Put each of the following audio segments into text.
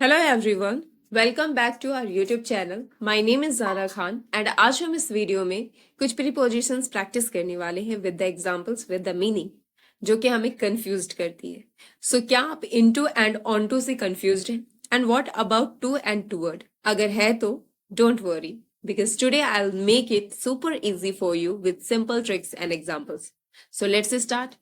Hello everyone, welcome back to our YouTube channel. My name is Zara Khan and आज हम इस video में कुछ प्रीपोजिशंस प्रैक्टिस करने वाले हैं with the examples with the meaning, जो कि हमें कंफ्यूज्ड करती है। सो क्या आप इनटू एंड ऑनटू से कंफ्यूज्ड हैं? And what about to and toward? अगर है तो don't worry, because today I'll make it super easy for you with simple tricks and examples. So let's start.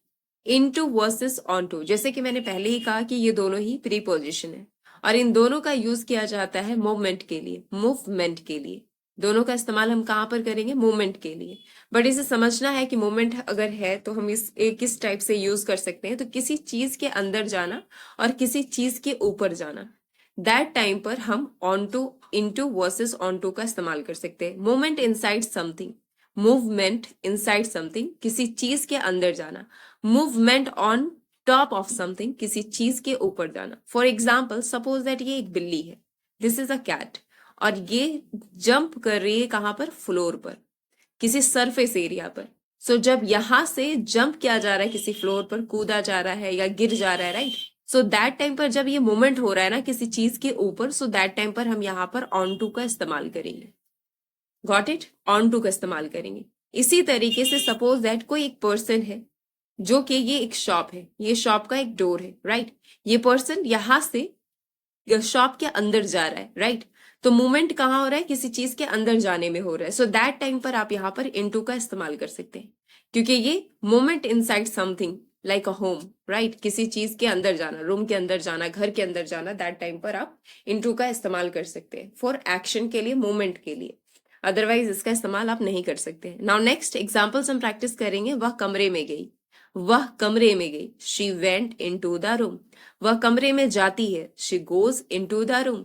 Into versus onto, जैसे कि मैंने पहले ही कहा कि ये दोनों ही प्रीपोजिशन है और इन दोनों का यूज किया जाता है मूवमेंट के लिए, मूवमेंट के लिए। दोनों का इस्तेमाल हम कहाँ पर करेंगे? मूवमेंट के लिए। बट इसे समझना है कि मूवमेंट अगर है तो हम इस किस टाइप से यूज कर सकते हैं। तो किसी चीज के अंदर जाना और किसी चीज के ऊपर जाना, दैट टाइम पर हम on to, into versus on to का इस्तेमाल कर सकते हैं। Movement inside something, movement inside something, किसी चीज के अंदर जाना। Movement on top of something, किसी चीज के ऊपर जाना। फॉर एग्जाम्पल, सपोज दैट ये एक बिल्ली है, दिस इज अ कैट, और ये जंप कर रही है कहाँ पर? फ्लोर पर, किसी सरफेस एरिया पर। सो जब यहां से जंप किया जा रहा है, किसी फ्लोर पर कूदा जा रहा है या गिर जा रहा है, राइट? सो दैट टाइम पर जब ये मूवमेंट हो रहा है ना किसी चीज के ऊपर, सो दैट टाइम पर हम यहाँ पर ऑन टू का इस्तेमाल करेंगे। Got it? ऑन टू का इस्तेमाल करेंगे। इसी तरीके से सपोज दैट कोई एक पर्सन है, जो कि ये एक शॉप है, ये शॉप का एक डोर है, राइट? ये पर्सन यहां से शॉप के अंदर जा रहा है, राइट? तो मूवमेंट कहाँ हो रहा है? किसी चीज के अंदर जाने में हो रहा है। सो दैट टाइम पर आप यहाँ पर इनटू का इस्तेमाल कर सकते हैं, क्योंकि ये movement inside something like a home, right? किसी चीज के अंदर जाना, रूम के अंदर जाना, घर के अंदर जाना, दैट टाइम पर आप इनटू का इस्तेमाल कर सकते हैं फॉर एक्शन के लिए, मूवमेंट के लिए। अदरवाइज इसका इस्तेमाल आप नहीं कर सकते। नाउ नेक्स्ट एग्जाम्पल्स हम प्रैक्टिस करेंगे। वह कमरे में गई, वह कमरे में गई। She went in to the room, वह कमरे में जाती है। She goes in to the room,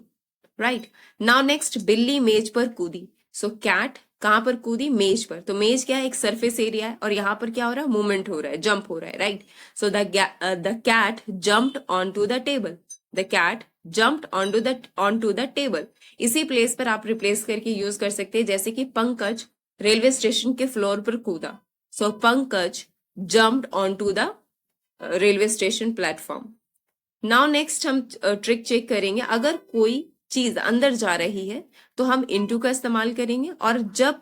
right? Now next, बिल्ली मेज पर कूदी। सो कैट कहां पर कूदी? मेज पर। तो मेज क्या है? एक सरफेस एरिया है, और यहाँ पर क्या हो रहा है? मूवमेंट हो रहा है, जंप हो रहा है, right? So the cat jumped on to the table, the cat jumped on to the table. इसी प्लेस पर आप रिप्लेस करके यूज कर सकते हैं, जैसे कि पंकज रेलवे स्टेशन के फ्लोर पर कूदा। So Pankaj jumped onto the railway station platform. Now next हम ट्रिक चेक करेंगे। अगर कोई चीज अंदर जा रही है तो हम इनटू का इस्तेमाल करेंगे, और जब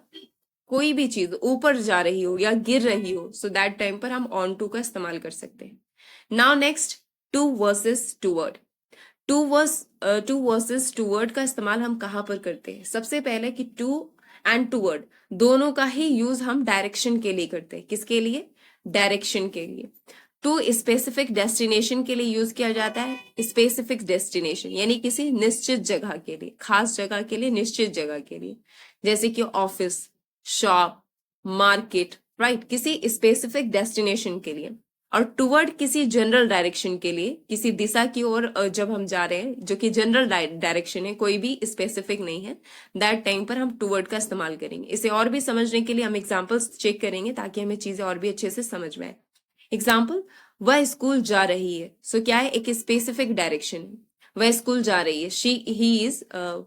कोई भी चीज ऊपर जा रही हो या गिर रही हो, सो दैट टाइम पर हम ऑन टू का इस्तेमाल कर सकते हैं। Now next, to versus toward. To versus toward का इस्तेमाल हम कहाँ पर करते हैं? सबसे पहले कि टू एंड टूवर्ड दोनों का ही यूज हम डायरेक्शन के लिए करते हैं। किसके लिए? डायरेक्शन के लिए। टू स्पेसिफिक डेस्टिनेशन के लिए यूज किया जाता है। स्पेसिफिक डेस्टिनेशन यानी किसी निश्चित जगह के लिए, खास जगह के लिए, निश्चित जगह के लिए, जैसे कि ऑफिस, शॉप, मार्केट, राइट? किसी स्पेसिफिक डेस्टिनेशन के लिए। और टुवर्ड किसी जनरल डायरेक्शन के लिए, किसी दिशा की ओर जब हम जा रहे हैं, जो कि जनरल डायरेक्शन है, कोई भी स्पेसिफिक नहीं है, दैट टाइम पर हम टुवर्ड का इस्तेमाल करेंगे। इसे और भी समझने के लिए हम एग्जांपल्स चेक करेंगे, ताकि हमें चीजें और भी अच्छे से समझ में आए। एग्जाम्पल, वह स्कूल जा रही है। सो क्या है? एक स्पेसिफिक डायरेक्शन है। वह स्कूल जा रही है,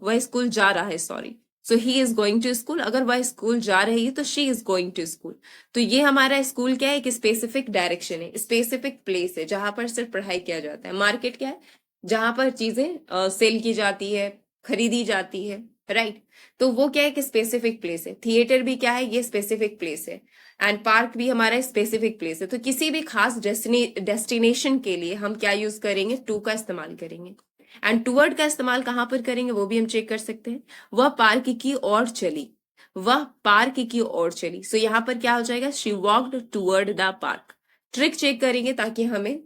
वह स्कूल जा रहा है, sorry. So he is going to school. अगर वह स्कूल जा रही है तो she is going to school. तो ये हमारा स्कूल क्या है? एक स्पेसिफिक डायरेक्शन है, स्पेसिफिक प्लेस है जहां पर सिर्फ पढ़ाई किया जाता है। मार्केट क्या है? जहां पर चीजें सेल की जाती है, खरीदी जाती है, राइट? तो वो क्या है? एक स्पेसिफिक प्लेस है। थिएटर भी क्या है? ये स्पेसिफिक प्लेस है। एंड पार्क भी हमारा स्पेसिफिक प्लेस है। तो किसी भी खास डेस्टिनेशन के लिए हम क्या यूज करेंगे? टू का इस्तेमाल करेंगे। एंड टूवर्ड का इस्तेमाल कहां पर करेंगे वो भी हम चेक कर सकते हैं। वह पार्क की ओर चली, वह पार्क की ओर चली। सो यहाँ पर क्या हो जाएगा? She walked toward the park. Trick check करेंगे ताकि हमें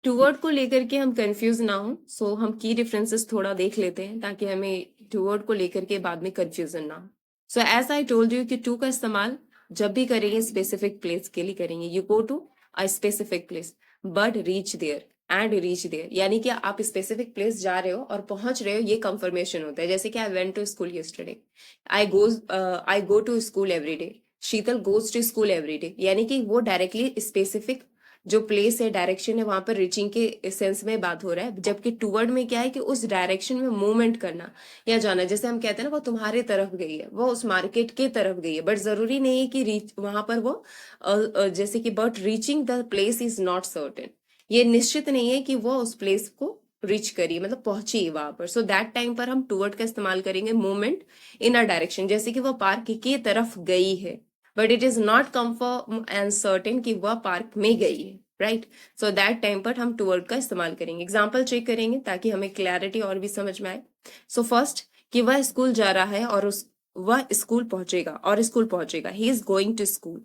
टूवर्ड को लेकर के हम कंफ्यूज ना हो। सो हम की डिफरेंसेस थोड़ा देख लेते हैं, ताकि हमें टूवर्ड को लेकर के बाद में कंफ्यूजन ना हो। So as I told you कि टू का इस्तेमाल जब भी करेंगे स्पेसिफिक प्लेस के लिए करेंगे। You go to a specific place but reach there, and reach there यानी कि आप स्पेसिफिक प्लेस जा रहे हो और पहुंच रहे हो, ये कंफर्मेशन होता है। जैसे कि I went to school yesterday, I go to school every day, Sheetal goes to school every day, यानी कि वो डायरेक्टली स्पेसिफिक जो प्लेस है, डायरेक्शन है, वहां पर रीचिंग के सेंस में बात हो रहा है। जबकि टूवर्ड में क्या है कि उस डायरेक्शन में मूवमेंट करना या जाना। जैसे हम कहते हैं ना, वो तुम्हारे तरफ गई है, वो उस मार्केट के तरफ गई है, बट जरूरी नहीं है कि रीच वहां पर वो जैसे कि but reaching the place is not certain, ये निश्चित नहीं है कि वो उस प्लेस को रीच करी, मतलब पहुंची वहां पर। सो दैट टाइम पर हम टूवर्ड का इस्तेमाल करेंगे, मूवमेंट इन अ डायरेक्शन, जैसे कि वो पार्क की तरफ गई है, but it is not confirm and certain कि वह पार्क में गई है, राइट। सो दैट टाइम पर हम टूवर्ड का इस्तेमाल करेंगे। एग्जाम्पल चेक करेंगे ताकि हमें क्लैरिटी और भी समझ में आए। सो फर्स्ट, कि वह स्कूल जा रहा है और वह स्कूल पहुंचेगा, और स्कूल पहुंचेगा, he is going to school.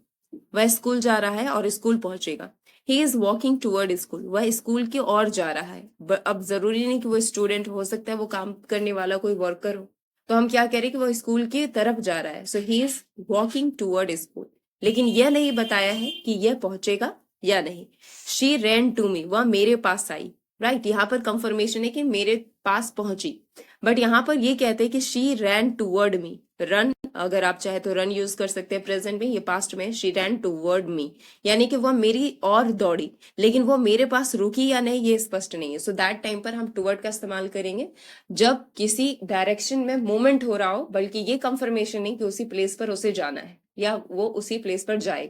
वह स्कूल जा रहा है और स्कूल पहुंचेगा। He is walking toward school, वह स्कूल की ओर जा रहा है। अब जरूरी नहीं कि वो स्टूडेंट हो सकता है वो काम करने वाला कोई वर्कर हो, तो हम क्या कह रहे हैं कि वो स्कूल की तरफ जा रहा है। So he is walking toward school, लेकिन यह नहीं बताया है कि यह पहुंचेगा या नहीं। शी रैन टू मी, वह मेरे पास आई, राइट। यहाँ पर कंफर्मेशन है कि मेरे पास पहुंची, बट यहाँ पर ये कहते हैं कि she rain toward me. Run, अगर आप चाहे तो रन यूज कर सकते हैं प्रेजेंट में, ये पास्ट में, शी रैन टूवर्ड मी, यानी कि वह मेरी और दौड़ी, लेकिन वो मेरे पास रुकी या नहीं ये स्पष्ट नहीं है। सो दैट टाइम पर हम टूवर्ड का इस्तेमाल करेंगे जब किसी डायरेक्शन में मूवमेंट हो रहा हो, बल्कि ये कंफर्मेशन नहीं कि उसी प्लेस पर उसे जाना है या वो उसी प्लेस पर जाए।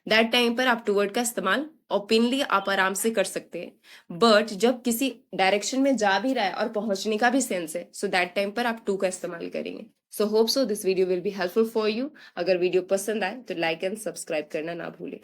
दैट टाइम पर आप टूवर्ड का इस्तेमाल ओपनली आप आराम से कर सकते हैं, बट जब किसी डायरेक्शन में जा भी रहा है और पहुंचने का भी सेंस है, सो दैट टाइम पर आप टू का इस्तेमाल करेंगे। So hope so this video will be helpful for you. अगर वीडियो पसंद आए तो लाइक एंड सब्सक्राइब करना ना भूलें।